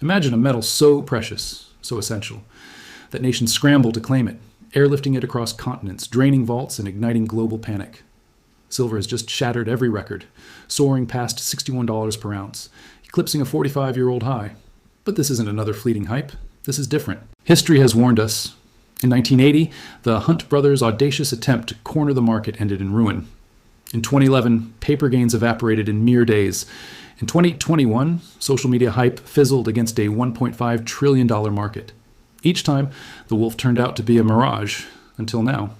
Imagine a metal so precious, so essential, that nations scramble to claim it, airlifting it across continents, draining vaults and igniting global panic. Silver has just shattered every record, soaring past $61 per ounce, eclipsing a 45-year-old high. But this isn't another fleeting hype. This is different. History has warned us. In 1980, the Hunt brothers' audacious attempt to corner the market ended in ruin. In 2011, paper gains evaporated in mere days. In 2021, social media hype fizzled against a $1.5 trillion market. Each time, the wolf turned out to be a mirage, until now.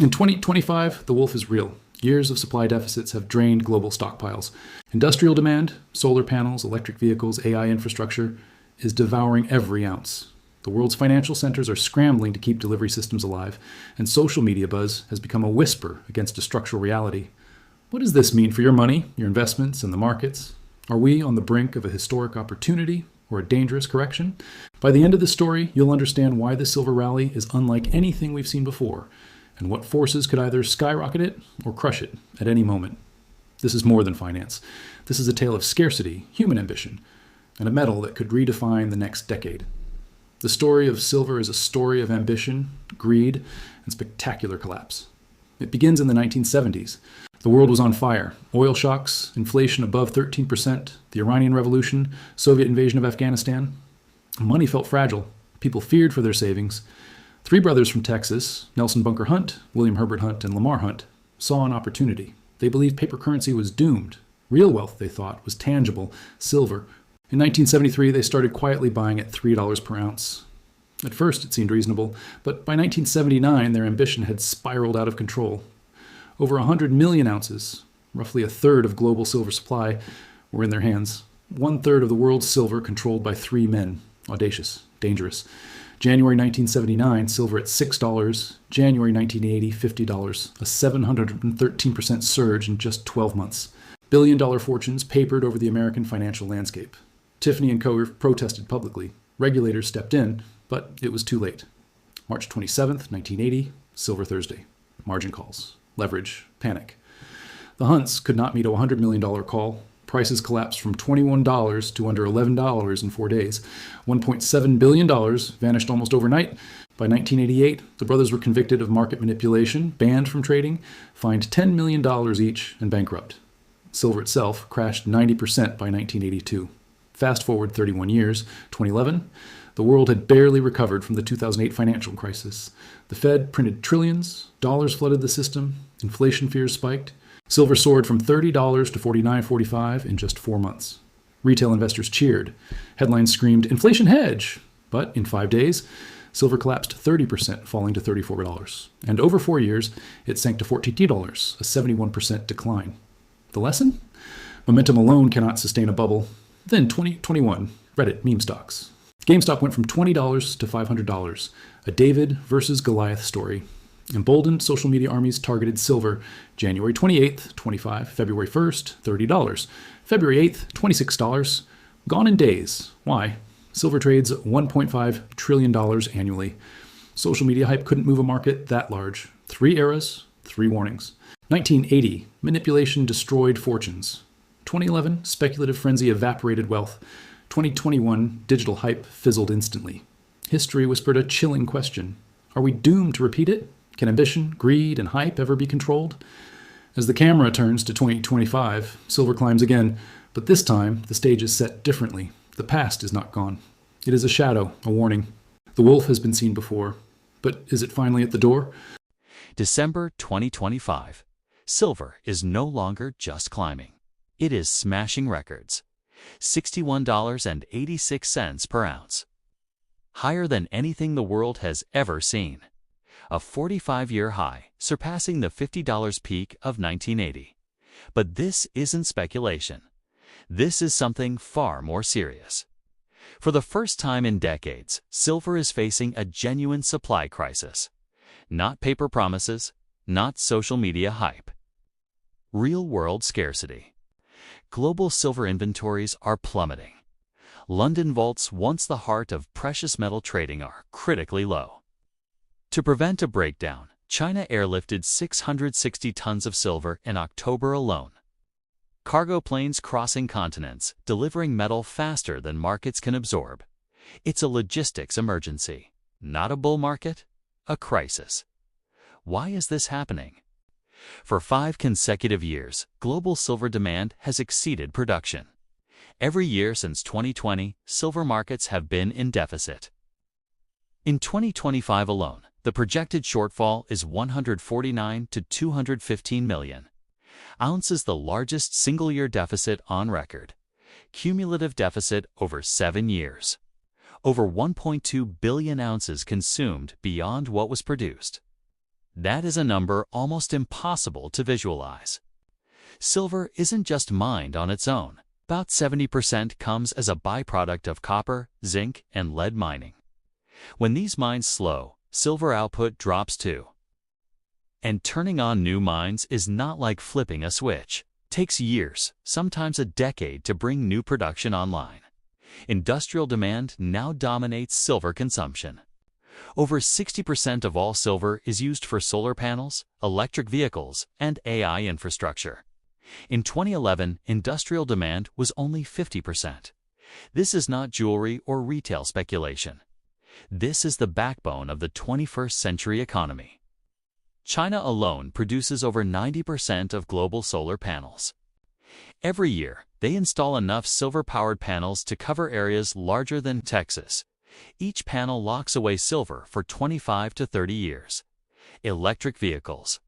In 2025, the wolf is real. Years of supply deficits have drained global stockpiles. Industrial demand, solar panels, electric vehicles, AI infrastructure, is devouring every ounce. The world's financial centers are scrambling to keep delivery systems alive, and social media buzz has become a whisper against a structural reality. What does this mean for your money, your investments, and the markets? Are we on the brink of a historic opportunity or a dangerous correction? By the end of the story, you'll understand why the silver rally is unlike anything we've seen before, and what forces could either skyrocket it or crush it at any moment. This is more than finance. This is a tale of scarcity, human ambition, and a metal that could redefine the next decade. The story of silver is a story of ambition, greed, and spectacular collapse. It begins in the 1970s. The world was on fire. Oil shocks, inflation above 13%, the Iranian Revolution, Soviet invasion of Afghanistan. Money felt fragile. People feared for their savings. Three brothers from Texas, Nelson Bunker Hunt, William Herbert Hunt, and Lamar Hunt, saw an opportunity. They believed paper currency was doomed. Real wealth, they thought, was tangible, silver. In 1973, they started quietly buying at $3 per ounce. At first, it seemed reasonable, but by 1979, their ambition had spiraled out of control. Over 100 million ounces, roughly a third of global silver supply, were in their hands. 1/3 of the world's silver controlled by three men. Audacious, dangerous. January 1979, silver at $6. January 1980, $50. A 713% surge in just 12 months. Billion-dollar fortunes papered over the American financial landscape. Tiffany & Co. protested publicly. Regulators stepped in, but it was too late. March 27th, 1980, Silver Thursday. Margin calls. Leverage. Panic. The Hunts could not meet a $100 million call. Prices collapsed from $21 to under $11 in 4 days. $1.7 billion vanished almost overnight. By 1988, the brothers were convicted of market manipulation, banned from trading, fined $10 million each, and bankrupt. Silver itself crashed 90% by 1982. Fast forward 31 years, 2011, the world had barely recovered from the 2008 financial crisis. The Fed printed trillions, dollars flooded the system, inflation fears spiked. Silver soared from $30 to $49.45 in just 4 months. Retail investors cheered. Headlines screamed, "Inflation hedge!" But in 5 days, silver collapsed 30%, falling to $34. And over 4 years, it sank to $42, a 71% decline. The lesson? Momentum alone cannot sustain a bubble. Then 2021, Reddit meme stocks. GameStop went from $20 to $500, a David versus Goliath story. Emboldened social media armies targeted silver. January 28th, $25, February 1st, $30, February 8th, $26, gone in days. Why? Silver trades $1.5 trillion annually. Social media hype couldn't move a market that large. 3 eras, 3 warnings. 1980, manipulation destroyed fortunes. 2011, speculative frenzy evaporated wealth. 2021, digital hype fizzled instantly. History whispered a chilling question. Are we doomed to repeat it? Can ambition, greed, and hype ever be controlled? As the camera turns to 2025, silver climbs again, but this time the stage is set differently. The past is not gone. It is a shadow, a warning. The wolf has been seen before, but is it finally at the door? December 2025. Silver is no longer just climbing. It is smashing records. $61.86 per ounce. Higher than anything the world has ever seen. A 45-year high, surpassing the $50 peak of 1980. But this isn't speculation. This is something far more serious. For the first time in decades, silver is facing a genuine supply crisis. Not paper promises, not social media hype. Real-world scarcity. Global silver inventories are plummeting. London vaults, once the heart of precious metal trading, are critically low. To prevent a breakdown, China airlifted 660 tons of silver in October alone. cargo planes crossing continents, delivering metal faster than markets can absorb. It's a logistics emergency, not a bull market, a crisis. Why is this happening? For 5 consecutive years, global silver demand has exceeded production. Every year since 2020, silver markets have been in deficit. In 2025 alone, the projected shortfall is 149 to 215 million ounces, the largest single-year deficit on record. Cumulative deficit over 7 years. Over 1.2 billion ounces consumed beyond what was produced. That is a number almost impossible to visualize. Silver isn't just mined on its own. About 70% comes as a byproduct of copper, zinc, and lead mining. When these mines slow, silver output drops too. And turning on new mines is not like flipping a switch. It takes years, sometimes a decade, to bring new production online. Industrial demand now dominates silver consumption. Over 60% of all silver is used for solar panels, electric vehicles, and AI infrastructure. In 2011, industrial demand was only 50%. This is not jewelry or retail speculation. This is the backbone of the 21st century economy. China alone produces over 90% of global solar panels. Every year, they install enough silver-powered panels to cover areas larger than Texas. Each panel locks away silver for 25 to 30 years. Electric vehicles.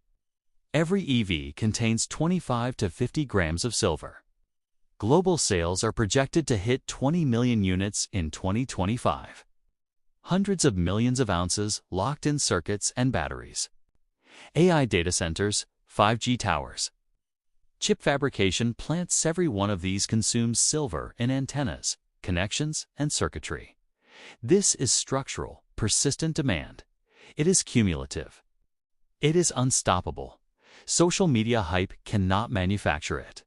Every EV contains 25 to 50 grams of silver. Global sales are projected to hit 20 million units in 2025. Hundreds of millions of ounces locked in circuits and batteries. AI data centers, 5G towers. Chip fabrication plants. Every one of these consumes silver in antennas, connections, and circuitry. This is structural, persistent demand. It is cumulative. It is unstoppable. Social media hype cannot manufacture it.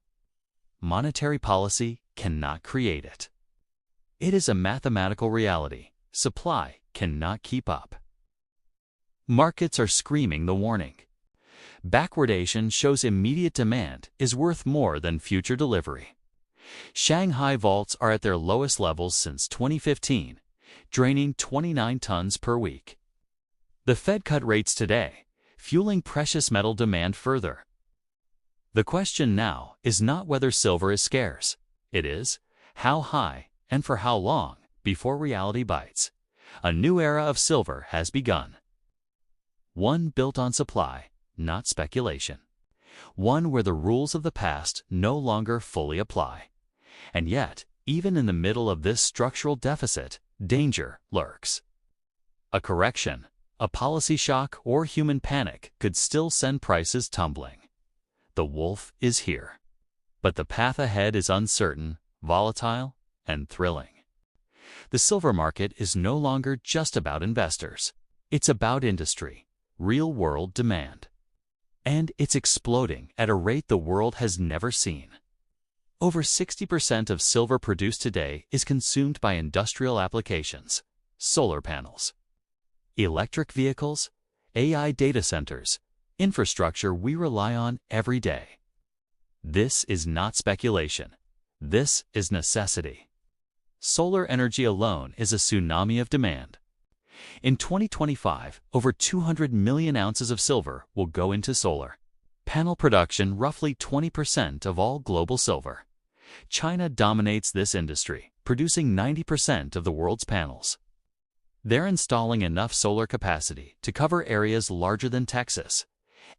Monetary policy cannot create it. It is a mathematical reality. Supply cannot keep up. Markets are screaming the warning. Backwardation shows immediate demand is worth more than future delivery. Shanghai vaults are at their lowest levels since 2015, draining 29 tons per week. The Fed cut rates today, fueling precious metal demand further. The question now is not whether silver is scarce. It is, how high and for how long before reality bites. A new era of silver has begun. One built on supply, not speculation. One where the rules of the past no longer fully apply. And yet, even in the middle of this structural deficit, danger lurks. A correction, a policy shock, or human panic could still send prices tumbling. The wolf is here. But the path ahead is uncertain, volatile, and thrilling. The silver market is no longer just about investors. It's about industry, real-world demand. And it's exploding at a rate the world has never seen. Over 60% of silver produced today is consumed by industrial applications, solar panels, electric vehicles, AI data centers, infrastructure we rely on every day. This is not speculation. This is necessity. Solar energy alone is a tsunami of demand. In 2025, over 200 million ounces of silver will go into solar panel production, roughly 20% of all global silver. China dominates this industry, producing 90% of the world's panels. They're installing enough solar capacity to cover areas larger than Texas.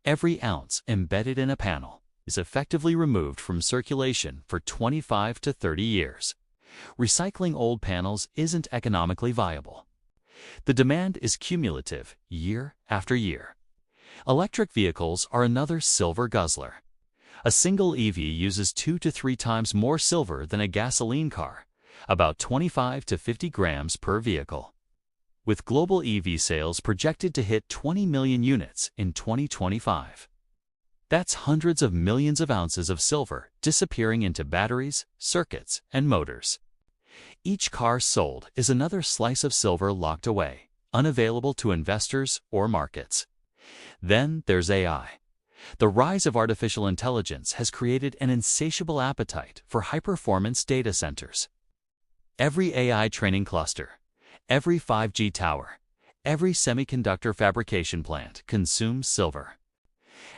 Every ounce embedded in a panel is effectively removed from circulation for 25 to 30 years. Recycling old panels isn't economically viable. The demand is cumulative, year after year. Electric vehicles are another silver guzzler. A single EV uses 2 to 3 times more silver than a gasoline car, about 25 to 50 grams per vehicle. With global EV sales projected to hit 20 million units in 2025. That's hundreds of millions of ounces of silver disappearing into batteries, circuits, and motors. Each car sold is another slice of silver locked away, unavailable to investors or markets. Then there's AI. The rise of artificial intelligence has created an insatiable appetite for high-performance data centers. Every AI training cluster, every 5G tower, every semiconductor fabrication plant consumes silver.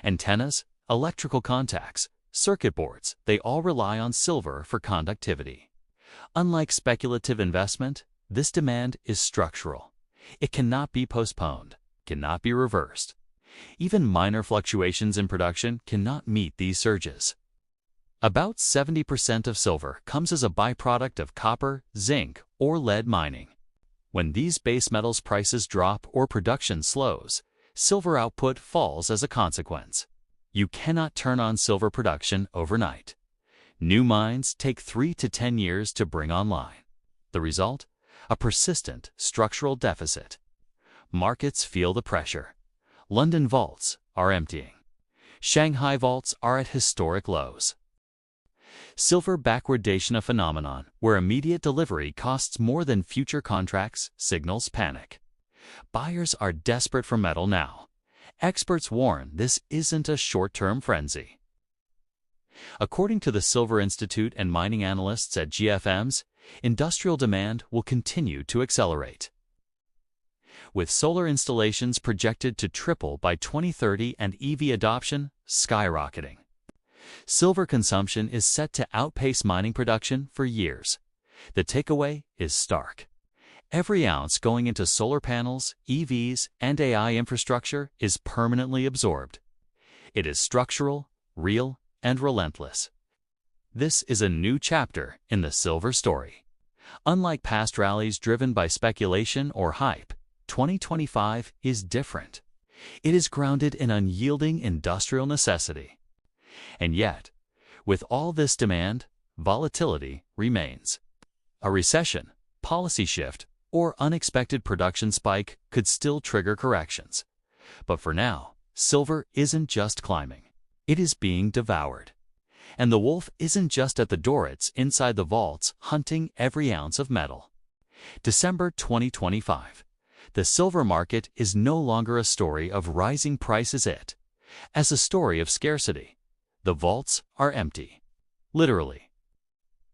Antennas, electrical contacts, circuit boards, they all rely on silver for conductivity. Unlike speculative investment, this demand is structural. It cannot be postponed, cannot be reversed. Even minor fluctuations in production cannot meet these surges. About 70% of silver comes as a byproduct of copper, zinc, or lead mining. When these base metals prices drop or production slows, silver output falls as a consequence. You cannot turn on silver production overnight. New mines take 3 to 10 years to bring online. The result? A persistent structural deficit. Markets feel the pressure. London vaults are emptying. Shanghai vaults are at historic lows. Silver backwardation, a phenomenon where immediate delivery costs more than future contracts, signals panic. Buyers are desperate for metal now. Experts warn this isn't a short-term frenzy. According to the Silver Institute and mining analysts at GFMs, industrial demand will continue to accelerate. With solar installations projected to triple by 2030 and EV adoption skyrocketing, silver consumption is set to outpace mining production for years. The takeaway is stark. Every ounce going into solar panels, EVs, and AI infrastructure is permanently absorbed. It is structural, real, and relentless. This is a new chapter in the silver story. Unlike past rallies driven by speculation or hype, 2025 is different. It is grounded in unyielding industrial necessity. And yet, with all this demand, volatility remains. A recession, policy shift, or unexpected production spike could still trigger corrections. But for now, silver isn't just climbing. It is being devoured. And the wolf isn't just at the door, it's inside the vaults, hunting every ounce of metal. December 2025. The silver market is no longer a story of rising prices, as a story of scarcity. The vaults are empty. Literally.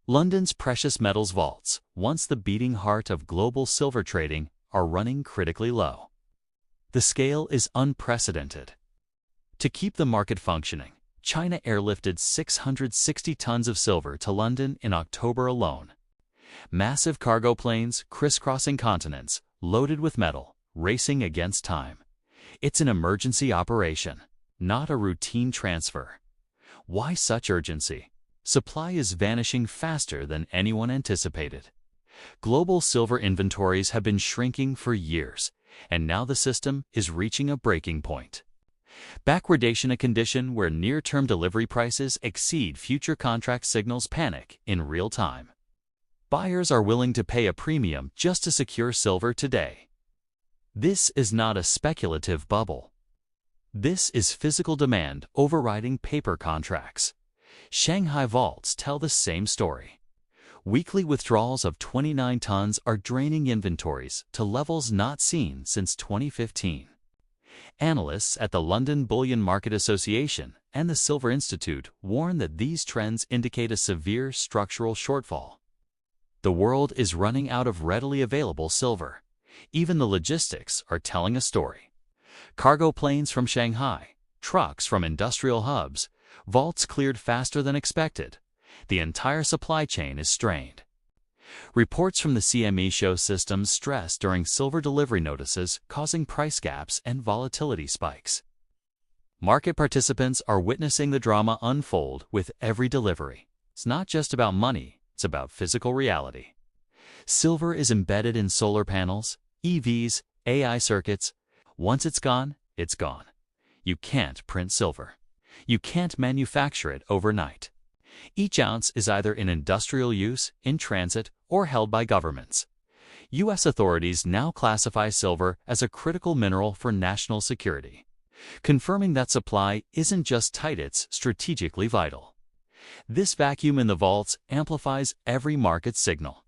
London's precious metals vaults, once the beating heart of global silver trading, are running critically low. The scale is unprecedented. To keep the market functioning, China airlifted 660 tons of silver to London in October alone. Massive cargo planes crisscrossing continents, loaded with metal, racing against time. It's an emergency operation, not a routine transfer. Why such urgency? Supply is vanishing faster than anyone anticipated. Global silver inventories have been shrinking for years, and now the system is reaching a breaking point. Backwardation, a condition where near-term delivery prices exceed future contract, signals panic in real time. Buyers are willing to pay a premium just to secure silver today. This is not a speculative bubble. This is physical demand overriding paper contracts. Shanghai vaults tell the same story. Weekly withdrawals of 29 tons are draining inventories to levels not seen since 2015. Analysts at the London Bullion Market Association and the Silver Institute warn that these trends indicate a severe structural shortfall. The world is running out of readily available silver. Even the logistics are telling a story. Cargo planes from Shanghai, trucks from industrial hubs, vaults cleared faster than expected. The entire supply chain is strained. Reports from the CME show systems stress during silver delivery notices, causing price gaps and volatility spikes. Market participants are witnessing the drama unfold with every delivery. It's not just about money, it's about physical reality. Silver is embedded in solar panels, EVs, AI circuits. Once it's gone, it's gone. You can't print silver. You can't manufacture it overnight. Each ounce is either in industrial use, in transit, or held by governments. U.S. authorities now classify silver as a critical mineral for national security, confirming that supply isn't just tight, it's strategically vital. This vacuum in the vaults amplifies every market signal.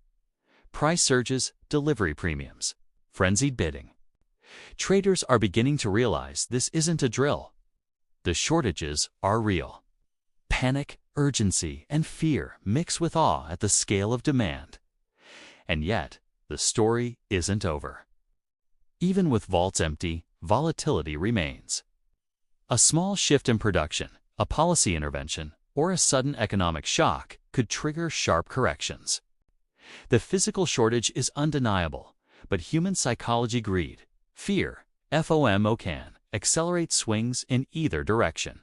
Price surges, delivery premiums, frenzied bidding. Traders are beginning to realize this isn't a drill. The shortages are real. Panic, urgency, and fear mix with awe at the scale of demand. And yet, the story isn't over. Even with vaults empty, volatility remains. A small shift in production, a policy intervention, or a sudden economic shock could trigger sharp corrections. The physical shortage is undeniable, but human psychology, greed, fear, FOMO can accelerate swings in either direction.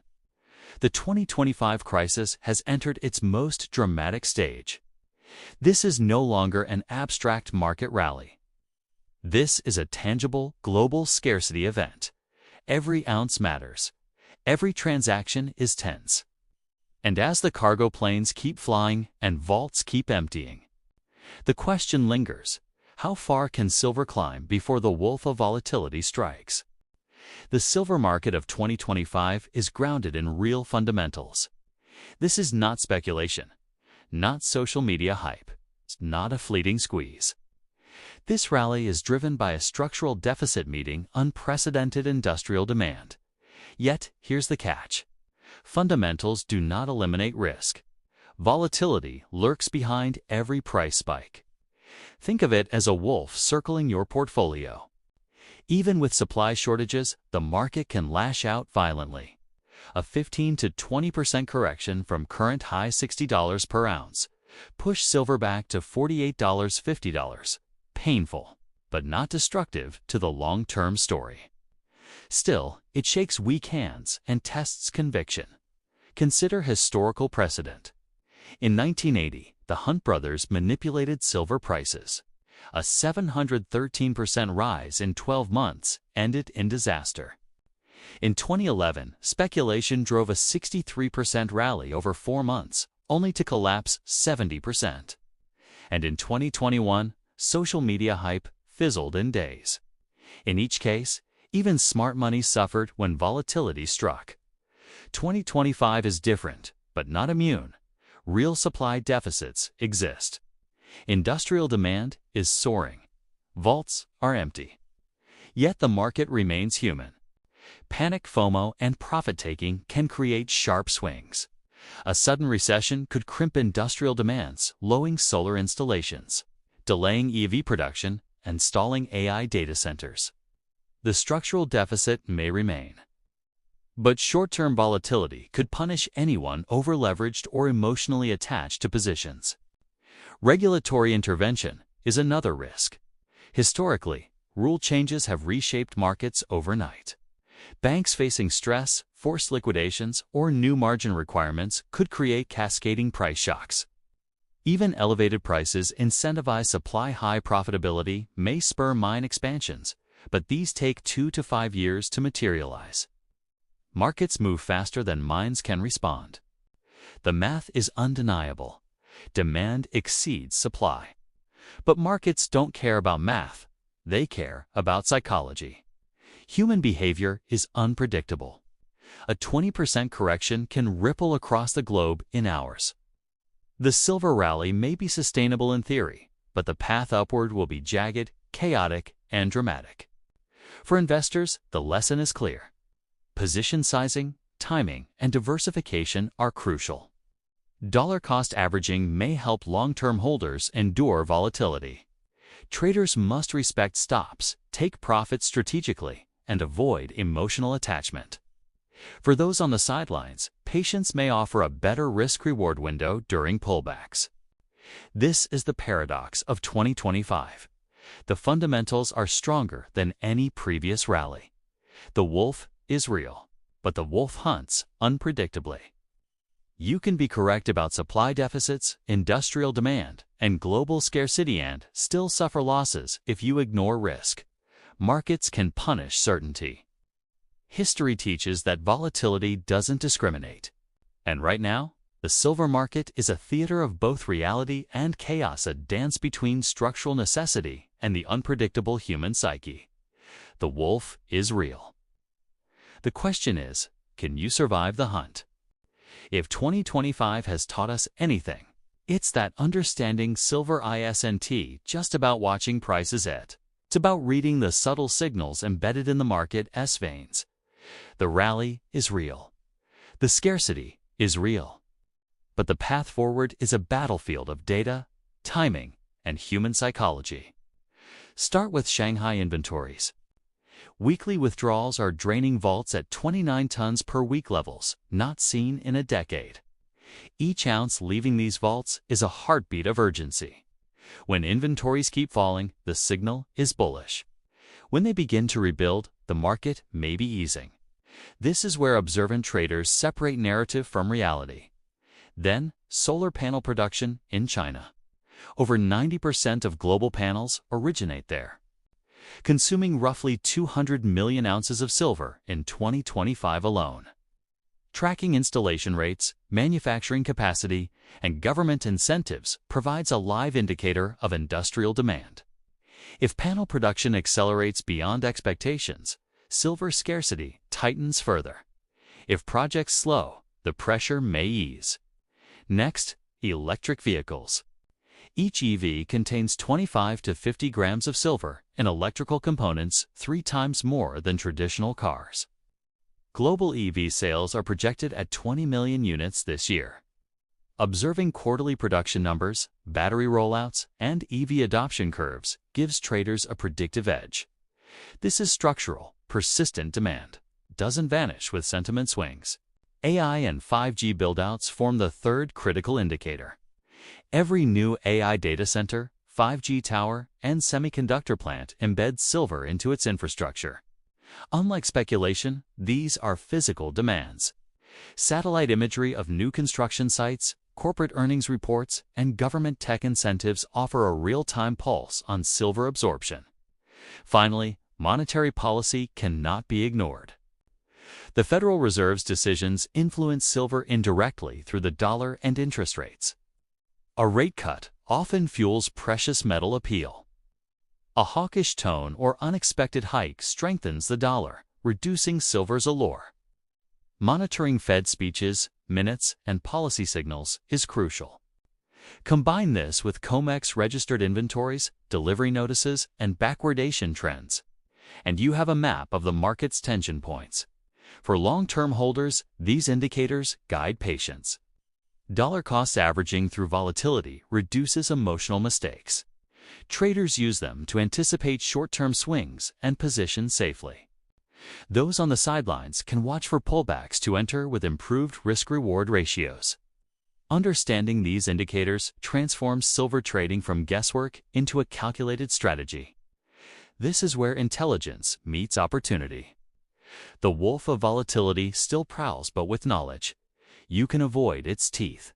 The 2025 crisis has entered its most dramatic stage. This is no longer an abstract market rally. This is a tangible, global scarcity event. Every ounce matters. Every transaction is tense. And as the cargo planes keep flying and vaults keep emptying, the question lingers: how far can silver climb before the wolf of volatility strikes? The silver market of 2025 is grounded in real fundamentals. This is not speculation, not social media hype, it's not a fleeting squeeze. This rally is driven by a structural deficit meeting unprecedented industrial demand. Yet, here's the catch. Fundamentals do not eliminate risk. Volatility lurks behind every price spike. Think of it as a wolf circling your portfolio. Even with supply shortages, the market can lash out violently. A 15 to 20% correction from current high $60 per ounce push silver back to $48, $50. Painful, but not destructive to the long-term story. Still, it shakes weak hands and tests conviction. Consider historical precedent. In 1980, the Hunt brothers manipulated silver prices. A 713% rise in 12 months ended in disaster. In 2011, speculation drove a 63% rally over 4 months, only to collapse 70%. And in 2021, social media hype fizzled in days. In each case, even smart money suffered when volatility struck. 2025 is different, but not immune. Real supply deficits exist. Industrial demand is soaring. Vaults are empty. Yet the market remains human. Panic, FOMO, and profit-taking can create sharp swings. A sudden recession could crimp industrial demands, lowering solar installations, delaying EV production, and stalling AI data centers. The structural deficit may remain. But short-term volatility could punish anyone over-leveraged or emotionally attached to positions. Regulatory intervention is another risk. Historically, rule changes have reshaped markets overnight. Banks facing stress, forced liquidations, or new margin requirements could create cascading price shocks. Even elevated prices incentivize supply-high profitability may spur mine expansions, but these take 2 to 5 years to materialize. Markets move faster than mines can respond. The math is undeniable. Demand exceeds supply. But markets don't care about math. They care about psychology. Human behavior is unpredictable. A 20% correction can ripple across the globe in hours. The silver rally may be sustainable in theory, but the path upward will be jagged, chaotic, and dramatic. For investors, the lesson is clear. Position sizing, timing, and diversification are crucial. Dollar-cost averaging may help long-term holders endure volatility. Traders must respect stops, take profits strategically, and avoid emotional attachment. For those on the sidelines, patience may offer a better risk-reward window during pullbacks. This is the paradox of 2025. The fundamentals are stronger than any previous rally. The wolf is real, but the wolf hunts unpredictably. You can be correct about supply deficits, industrial demand, and global scarcity and still suffer losses if you ignore risk. Markets can punish certainty. History teaches that volatility doesn't discriminate. And right now, the silver market is a theater of both reality and chaos, a dance between structural necessity and the unpredictable human psyche. The wolf is real. The question is, can you survive the hunt? If 2025 has taught us anything, it's that understanding silver isn't just about watching prices. It's about reading the subtle signals embedded in the market as veins. The rally is real. The scarcity is real. But the path forward is a battlefield of data, timing, and human psychology. Start with Shanghai inventories. Weekly withdrawals are draining vaults at 29 tons per week levels, not seen in a decade. Each ounce leaving these vaults is a heartbeat of urgency. When inventories keep falling, the signal is bullish. When they begin to rebuild, the market may be easing. This is where observant traders separate narrative from reality. Then, solar panel production in China. Over 90% of global panels originate there, consuming roughly 200 million ounces of silver in 2025 alone. Tracking installation rates, manufacturing capacity, and government incentives provides a live indicator of industrial demand. If panel production accelerates beyond expectations, silver scarcity tightens further. If projects slow, the pressure may ease. Next, electric vehicles. Each EV contains 25 to 50 grams of silver in electrical components, 3 times more than traditional cars. Global EV sales are projected at 20 million units this year. Observing quarterly production numbers, battery rollouts, and EV adoption curves gives traders a predictive edge. This is structural, persistent demand. Doesn't vanish with sentiment swings. AI and 5G buildouts form the third critical indicator. Every new AI data center, 5G tower, and semiconductor plant embeds silver into its infrastructure. Unlike speculation, these are physical demands. Satellite imagery of new construction sites, corporate earnings reports, and government tech incentives offer a real-time pulse on silver absorption. Finally, monetary policy cannot be ignored. The Federal Reserve's decisions influence silver indirectly through the dollar and interest rates. A rate cut often fuels precious metal appeal. A hawkish tone or unexpected hike strengthens the dollar, reducing silver's allure. Monitoring Fed speeches, minutes, and policy signals is crucial. Combine this with COMEX registered inventories, delivery notices, and backwardation trends, and you have a map of the market's tension points. For long-term holders, these indicators guide patience. Dollar cost averaging through volatility reduces emotional mistakes. Traders use them to anticipate short-term swings and position safely. Those on the sidelines can watch for pullbacks to enter with improved risk-reward ratios. Understanding these indicators transforms silver trading from guesswork into a calculated strategy. This is where intelligence meets opportunity. The wolf of volatility still prowls, but with knowledge, you can avoid its teeth.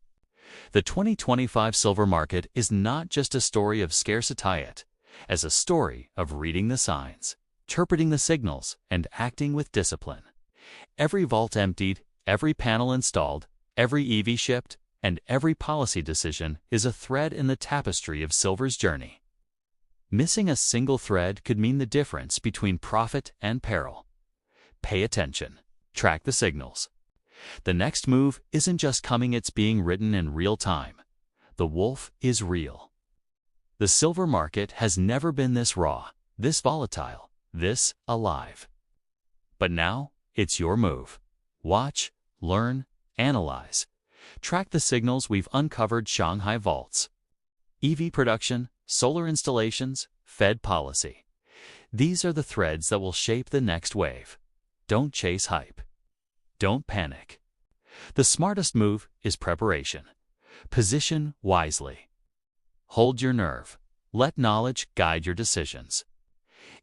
The 2025 silver market is not just a story of scarcity, as a story of reading the signs, interpreting the signals, and acting with discipline. Every vault emptied, every panel installed, every EV shipped, and every policy decision is a thread in the tapestry of silver's journey. Missing a single thread could mean the difference between profit and peril. Pay attention. Track the signals. The next move isn't just coming, it's being written in real time. The wolf is real. The silver market has never been this raw, this volatile, this alive. But now, it's your move. Watch, learn, analyze. Track the signals we've uncovered: Shanghai vaults, EV production, solar installations, Fed policy. These are the threads that will shape the next wave. Don't chase hype. Don't panic. The smartest move is preparation. Position wisely. Hold your nerve. Let knowledge guide your decisions.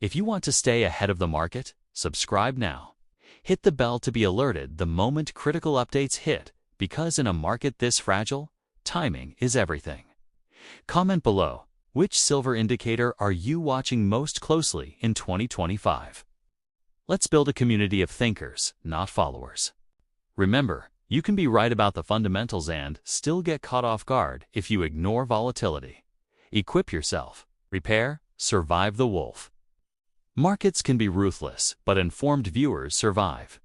If you want to stay ahead of the market, subscribe now. Hit the bell to be alerted the moment critical updates hit, because in a market this fragile, timing is everything. Comment below, which silver indicator are you watching most closely in 2025? Let's build a community of thinkers, not followers. Remember, you can be right about the fundamentals and still get caught off guard if you ignore volatility. Equip yourself. Prepare, survive the wolf. Markets can be ruthless, but informed viewers survive.